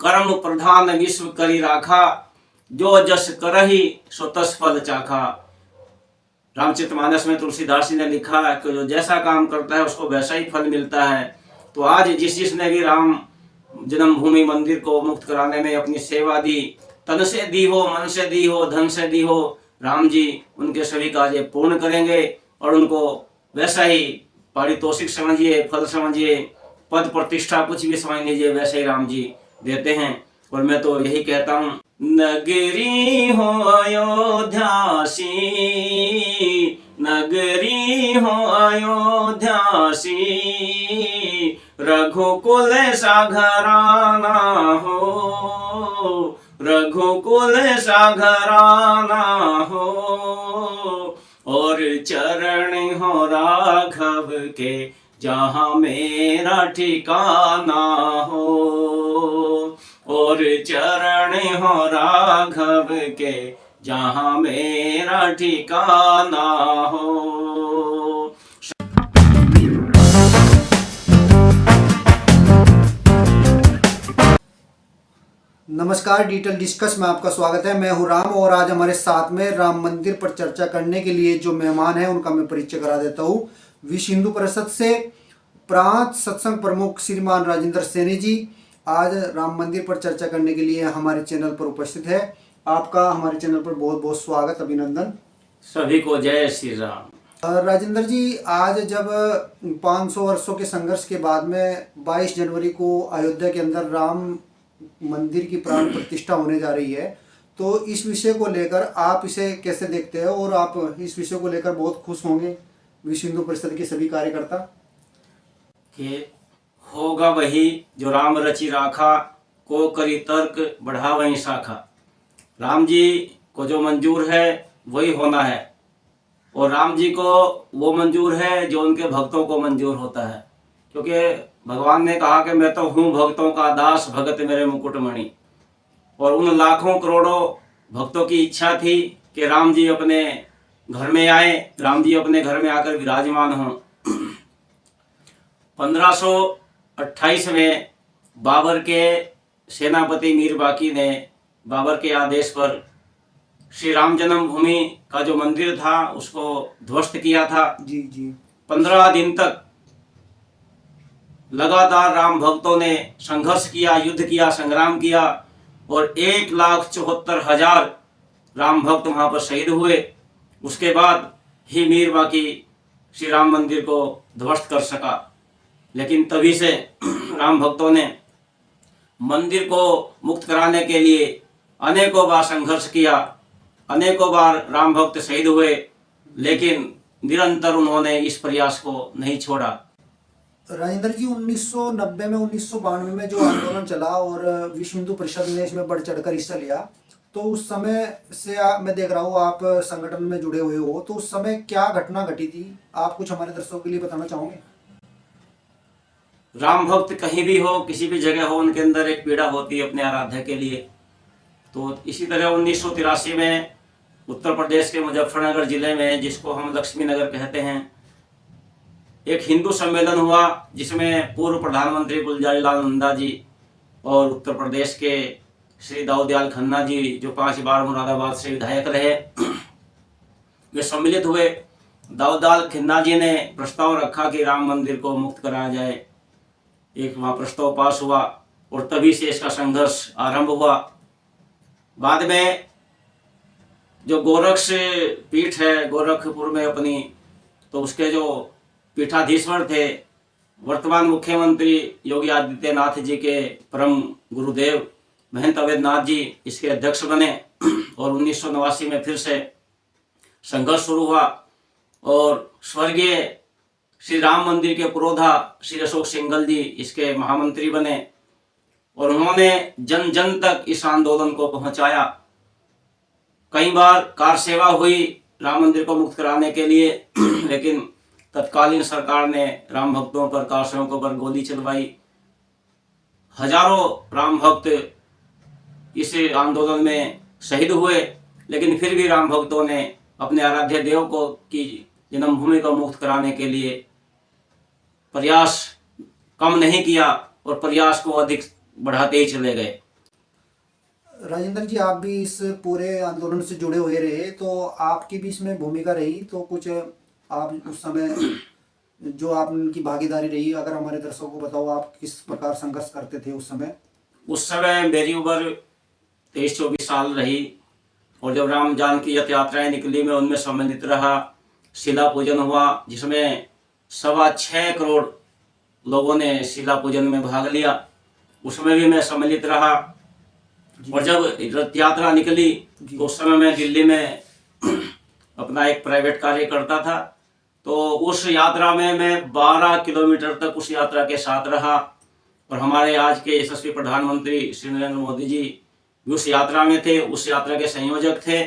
कर्म प्रधान विश्व करी राखा, जो जस करहि सो तस फल चाखा। रामचरितमानस में तुलसीदास जी ने लिखा है कि जो जैसा काम करता है उसको वैसा ही फल मिलता है। तो आज जिसने भी राम जन्मभूमि मंदिर को मुक्त कराने में अपनी सेवा दी, तन से दी हो, मन से दी हो, धन से दी हो, राम जी उनके सभी कार्य पूर्ण करेंगे और उनको वैसा ही पारितोषिक समझिए, फल समझिए, पद प्रतिष्ठा कुछ भी समझ लीजिए, वैसे ही राम जी देते हैं। और मैं तो यही कहता हूँ, नगरी हो अयोध्यासी, नगरी हो अयोध्यासी, रघुकुल सा घराना हो, रघुकुल सा घराना हो, और चरण हो राघव के जहाँ मेरा ठिकाना हो, और चरण हो राघव के जहाँ मेरा ठिकाना हो। नमस्कार, डिटेल डिस्कस में आपका स्वागत है। मैं हूं राम और आज हमारे साथ में राम मंदिर पर चर्चा करने के लिए जो मेहमान हैं उनका मैं परिचय करा देता हूं। विश्व हिंदू परिषद से प्रांत सत्संग प्रमुख श्रीमान राजेंद्र सैनी जी आज राम मंदिर पर चर्चा करने के लिए हमारे चैनल पर उपस्थित है। आपका हमारे चैनल पर बहुत बहुत स्वागत, अभिनंदन। सभी को जय श्री राम। राजेंद्र जी, आज जब 500 वर्षों के संघर्ष के बाद में 22 जनवरी को अयोध्या के अंदर राम मंदिर की प्राण प्रतिष्ठा होने जा रही है, तो इस विषय को लेकर आप इसे कैसे देखते हो और आप इस विषय को लेकर बहुत खुश होंगे विश्व हिंदू परिषद के सभी कार्यकर्ता? कि होगा वही जो राम रचि राखा, को करी तर्क बढ़ा वही शाखा। राम जी को जो मंजूर है वही होना है, और राम जी को वो मंजूर है जो उनके भक्तों को मंजूर होता है। क्योंकि भगवान ने कहा कि मैं तो हूँ भक्तों का दास, भगत मेरे मुकुटमणि। और उन लाखों करोड़ों भक्तों की इच्छा थी कि राम जी अपने घर में आए, राम जी अपने घर में आकर विराजमान हों। 1528 में बाबर के सेनापति मीर बाकी ने बाबर के आदेश पर श्री राम जन्मभूमि का जो मंदिर था उसको ध्वस्त किया था। जी जी। 15 दिन तक लगातार राम भक्तों ने संघर्ष किया, युद्ध किया, संग्राम किया, और 1,74,000 राम भक्त वहां पर शहीद हुए। उसके बाद ही मीर बाकी श्री राम मंदिर को ध्वस्त कर सका। लेकिन तभी से राम भक्तों ने मंदिर को मुक्त कराने के लिए अनेकों बार संघर्ष किया, अनेकों बार राम भक्त शहीद हुए, लेकिन निरंतर उन्होंने इस प्रयास को नहीं छोड़ा। राजेंद्र जी, 1990 में 1992 में जो आंदोलन चला और विश्व हिंदू परिषद ने इसमें बढ़ चढ़कर हिस्सा लिया, तो उस समय से मैं देख रहा हूँ आप संगठन में जुड़े हुए हो, तो उस समय क्या घटना घटी थी, आप कुछ हमारे दर्शकों के लिए बताना चाहोगे? राम भक्त कहीं भी हो, किसी भी जगह हो, उनके अंदर एक पीड़ा होती है अपने आराध्य के लिए। तो इसी तरह 1983 में उत्तर प्रदेश के मुजफ्फरनगर जिले में, जिसको हम लक्ष्मी नगर कहते हैं, एक हिंदू सम्मेलन हुआ जिसमें पूर्व प्रधानमंत्री गुलजारीलाल नंदा जी और उत्तर प्रदेश के श्री दाऊदयाल खन्ना जी, जो 5 बार मुरादाबाद से विधायक रहे, वे सम्मिलित हुए। दाऊदयाल खन्ना जी ने प्रस्ताव रखा कि राम मंदिर को मुक्त कराया जाए। एक वहाँ प्रस्ताव पास हुआ और तभी से इसका संघर्ष आरंभ हुआ। बाद में जो गोरक्ष पीठ है गोरखपुर में अपनी, तो उसके जो पीठाधीश्वर थे वर्तमान मुख्यमंत्री योगी आदित्यनाथ जी के परम गुरुदेव महंत अवैधनाथ जी इसके अध्यक्ष बने, और 1989 में फिर से संघर्ष शुरू हुआ। और स्वर्गीय श्री राम मंदिर के पुरोधा श्री अशोक सिंघल जी इसके महामंत्री बने, और उन्होंने जन जन तक इस आंदोलन को पहुंचाया। कई बार कार सेवा हुई राम मंदिर को मुक्त कराने के लिए, लेकिन तत्कालीन सरकार ने राम भक्तों पर, कार सेवकों पर गोली चलवाई। हजारों राम भक्त इस आंदोलन में शहीद हुए, लेकिन फिर भी राम भक्तों ने अपने आराध्य देव को की जन्मभूमि को मुक्त कराने के लिए प्रयास कम नहीं किया और प्रयास को अधिक बढ़ाते ही चले गए। राजेंद्र जी, आप भी इस पूरे आंदोलन से जुड़े हुए रहे, तो आपकी भी इसमें भूमिका रही, तो कुछ आप उस समय जो आपकी भागीदारी रही, अगर हमारे दर्शकों को बताओ, आप किस प्रकार संघर्ष करते थे उस समय? उस समय मेरी उम्र 23-24 साल रही, और जब राम जानकी रथ यात्राएं निकली मैं उनमें सम्मिलित रहा। शिला पूजन हुआ जिसमें 6.25 करोड़ लोगों ने शिला पूजन में भाग लिया, उसमें भी मैं सम्मिलित रहा। और जब रथ यात्रा निकली तो उस समय मैं दिल्ली में अपना एक प्राइवेट कार्य करता था, तो उस यात्रा में मैं 12 किलोमीटर तक उस यात्रा के साथ रहा। और हमारे आज के यशस्वी प्रधानमंत्री श्री नरेंद्र मोदी जी भी उस यात्रा में थे, उस यात्रा के संयोजक थे।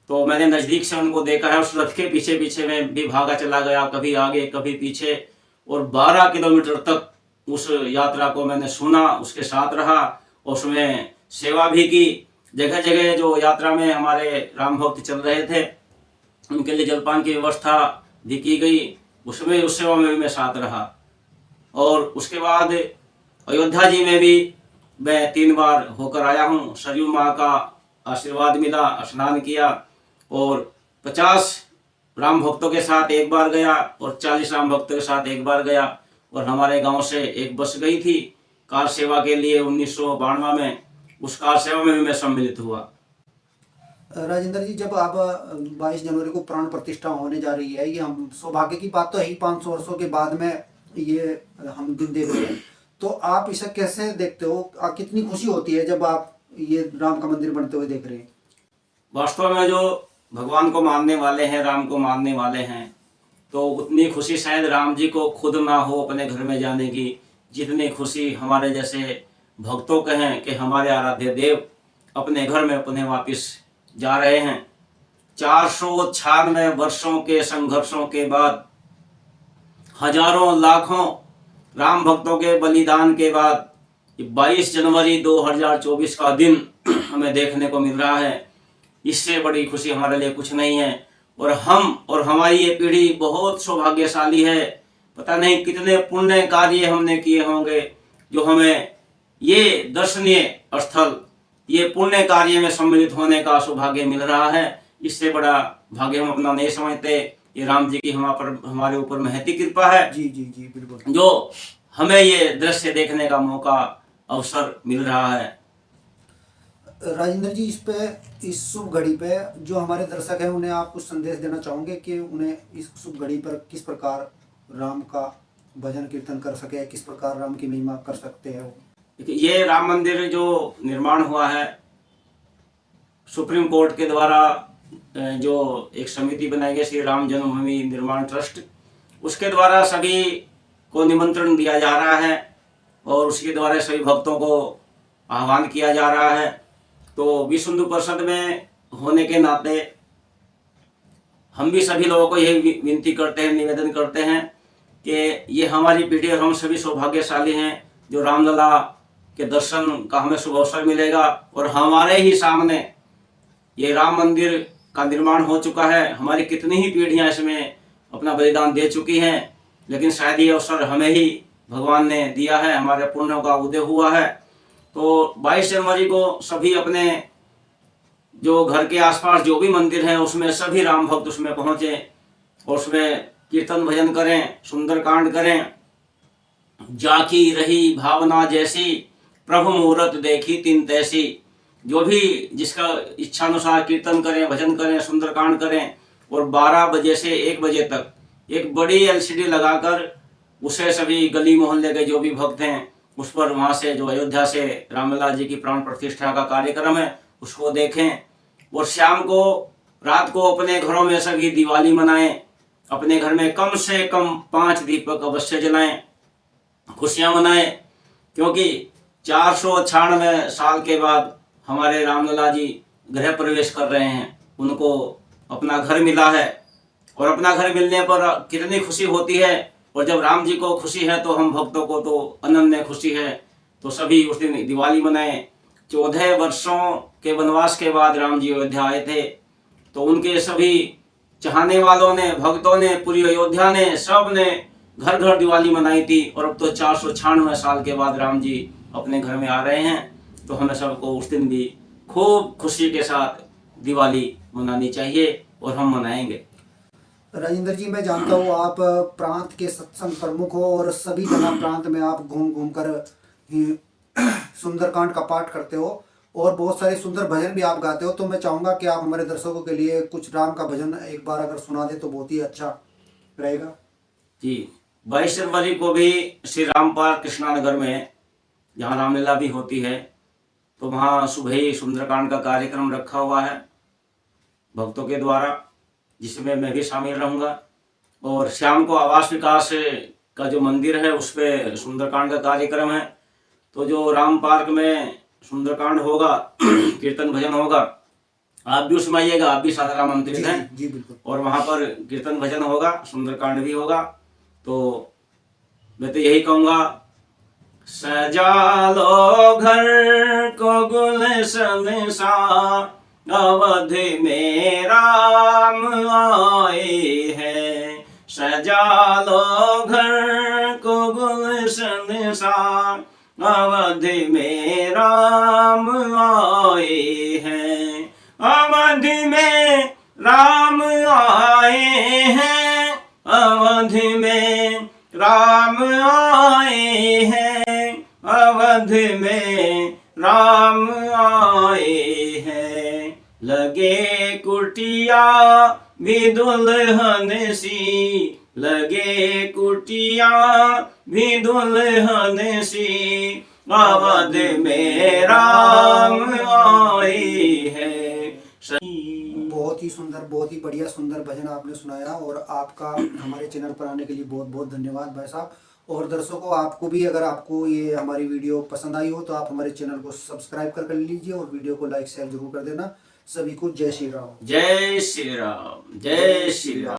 तो मैंने नज़दीक से उनको देखा है, उस रथ के पीछे पीछे मैं भी भागा चला गया, कभी आगे कभी पीछे, और 12 किलोमीटर तक उस यात्रा को मैंने सुना, उसके साथ रहा और उसमें सेवा भी की। जगह जगह जो यात्रा में हमारे राम भक्त चल रहे थे उनके लिए जलपान की व्यवस्था भी की गई, उसमें उस सेवा में भी मैं साथ रहा। और उसके बाद अयोध्या जी में भी मैं 3 बार होकर आया हूँ। सरयू माँ का आशीर्वाद मिला, स्नान किया, और 50 राम भक्तों के साथ एक बार गया और 40 राम भक्तों के साथ एक बार गया। और हमारे गांव से एक बस गई थी कार सेवा के लिए 1992 में, उस कार सेवा में भी मैं सम्मिलित हुआ। राजेंद्र जी, जब आप 22 जनवरी को प्राण प्रतिष्ठा होने जा रही है, ये हम सौभाग्य की बात तो है ही, 500 वर्षों के बाद में ये हम दिन देख रहे हैं, तो आप इसे कैसे देखते हो? कितनी खुशी होती है जब आप ये राम का मंदिर बनते हुए देख रहे हैं? वास्तव में जो भगवान को मानने वाले हैं, राम को मानने वाले हैं, तो उतनी खुशी शायद राम जी को खुद ना हो अपने घर में जाने की, जितनी खुशी हमारे जैसे भक्तों के हैं कि हमारे आराध्य देव अपने घर में अपने वापस जा रहे हैं। 496 वर्षों के संघर्षों के बाद, हजारों लाखों राम भक्तों के बलिदान के बाद 22 जनवरी 2024 का दिन हमें देखने को मिल रहा है। इससे बड़ी खुशी हमारे लिए कुछ नहीं है। और हम और हमारी ये पीढ़ी बहुत सौभाग्यशाली है। पता नहीं कितने पुण्य कार्य हमने किए होंगे जो हमें ये दर्शनीय स्थल, ये पुण्य कार्य में सम्मिलित होने का सौभाग्य मिल रहा है। इससे बड़ा भाग्य हम अपना नहीं समझते। ये राम जी की हमारे ऊपर महती कृपा है। जी जी जी, बिल्कुल, जो हमें ये दृश्य देखने का मौका, अवसर मिल रहा है। राजेंद्र जी, इस शुभ घड़ी पे जो हमारे दर्शक हैं उन्हें आप कुछ संदेश देना चाहोगे कि उन्हें इस शुभ घड़ी पर किस प्रकार राम का भजन कीर्तन कर सके, किस प्रकार राम की महिमा कर सकते हैं वो? ये राम मंदिर जो निर्माण हुआ है, सुप्रीम कोर्ट के द्वारा जो एक समिति बनाई गई श्री राम जन्मभूमि निर्माण ट्रस्ट, उसके द्वारा सभी को निमंत्रण दिया जा रहा है और उसके द्वारा सभी भक्तों को आह्वान किया जा रहा है। तो विश्व हिंदू परिषद में होने के नाते हम भी सभी लोगों को यही विनती करते हैं, निवेदन करते हैं कि ये हमारी पीढ़ी और हम सभी सौभाग्यशाली हैं जो रामलला के दर्शन का हमें शुभ अवसर मिलेगा। और हमारे ही सामने ये राम मंदिर का निर्माण हो चुका है। हमारी कितनी ही पीढ़ियां इसमें अपना बलिदान दे चुकी हैं, लेकिन शायद ये अवसर हमें ही भगवान ने दिया है, हमारे पुण्यों का उदय हुआ है। तो 22 जनवरी को सभी अपने जो घर के आसपास जो भी मंदिर हैं उसमें सभी राम भक्त उसमें पहुँचे और उसमें कीर्तन भजन करें, सुंदरकांड करें। जाकी रही भावना जैसी, प्रभु मुहूर्त देखी तिन तैसी। जो भी जिसका इच्छानुसार कीर्तन करें, भजन करें, सुंदरकांड करें। और 12 बजे से 1 बजे तक एक बड़ी LCD लगाकर उसे सभी गली मोहल्ले के जो भी भक्त हैं उस पर वहाँ से जो अयोध्या से रामलला जी की प्राण प्रतिष्ठा का कार्यक्रम है उसको देखें। और शाम को, रात को अपने घरों में सभी दिवाली मनाएं। अपने घर में कम से कम 5 दीपक अवश्य जलाएं, खुशियां मनाएं, क्योंकि 496 साल के बाद हमारे रामलला जी गृह प्रवेश कर रहे हैं। उनको अपना घर मिला है और अपना घर मिलने पर कितनी खुशी होती है। और जब राम जी को खुशी है तो हम भक्तों को तो अनन्य खुशी है। तो सभी उस दिन दिवाली मनाएं। 14 वर्षों के वनवास के बाद राम जी अयोध्या आए थे, तो उनके सभी चाहने वालों ने, भक्तों ने, पूरी अयोध्या ने, सब ने घर घर दिवाली मनाई थी। और अब तो 496 साल के बाद राम जी अपने घर में आ रहे हैं, तो हमें सबको उस दिन भी खूब खुशी के साथ दिवाली मनानी चाहिए और हम मनाएंगे। राजेंद्र जी, मैं जानता हूँ आप प्रांत के सत्संग प्रमुख हो और सभी जगह प्रांत में आप घूम घूम कर सुंदरकांड का पाठ करते हो और बहुत सारे सुंदर भजन भी आप गाते हो। तो मैं चाहूँगा कि आप हमारे दर्शकों के लिए कुछ राम का भजन एक बार अगर सुना दे तो बहुत ही अच्छा रहेगा। जी, 22 जनवरी को भी श्री राम पार्क कृष्णानगर में जहाँ रामलीला भी होती है, तो वहाँ सुबह ही सुंदरकांड का कार्यक्रम रखा हुआ है भक्तों के द्वारा, जिसमें मैं भी शामिल रहूँगा। और शाम को आवास विकास का जो मंदिर है उस पर सुंदरकांड का कार्यक्रम है। तो जो राम पार्क में सुंदरकांड होगा कीर्तन भजन होगा, आप भी उसमें आइएगा, आप भी सादर आमंत्रित हैं। जी बिल्कुल। और वहाँ पर कीर्तन भजन होगा, सुंदरकांड भी होगा। तो मैं तो यही कहूँगा, सजा लो घर को गुलशन सा, अवध में राम आए हैं। सजा लो घर को गुलशन सा, अवध में राम आए हैं। अवध में राम आए हैं, अवध में राम आए हैं, अवध में राम आए हैं। लगे कुटिया भी दुल्हन सी, लगे कुटिया भी दुल्हन सी, अवध में राम आए हैं। बहुत ही सुंदर, बहुत ही बढ़िया सुंदर भजन आपने सुनाया और आपका हमारे चैनल पर आने के लिए बहुत बहुत धन्यवाद भाई साहब। और दर्शकों, आपको भी अगर आपको ये हमारी वीडियो पसंद आई हो तो आप हमारे चैनल को सब्सक्राइब कर लीजिए और वीडियो को लाइक शेयर जरूर कर देना। सभी को जय श्री राम। जय श्री राम, जय श्री राम।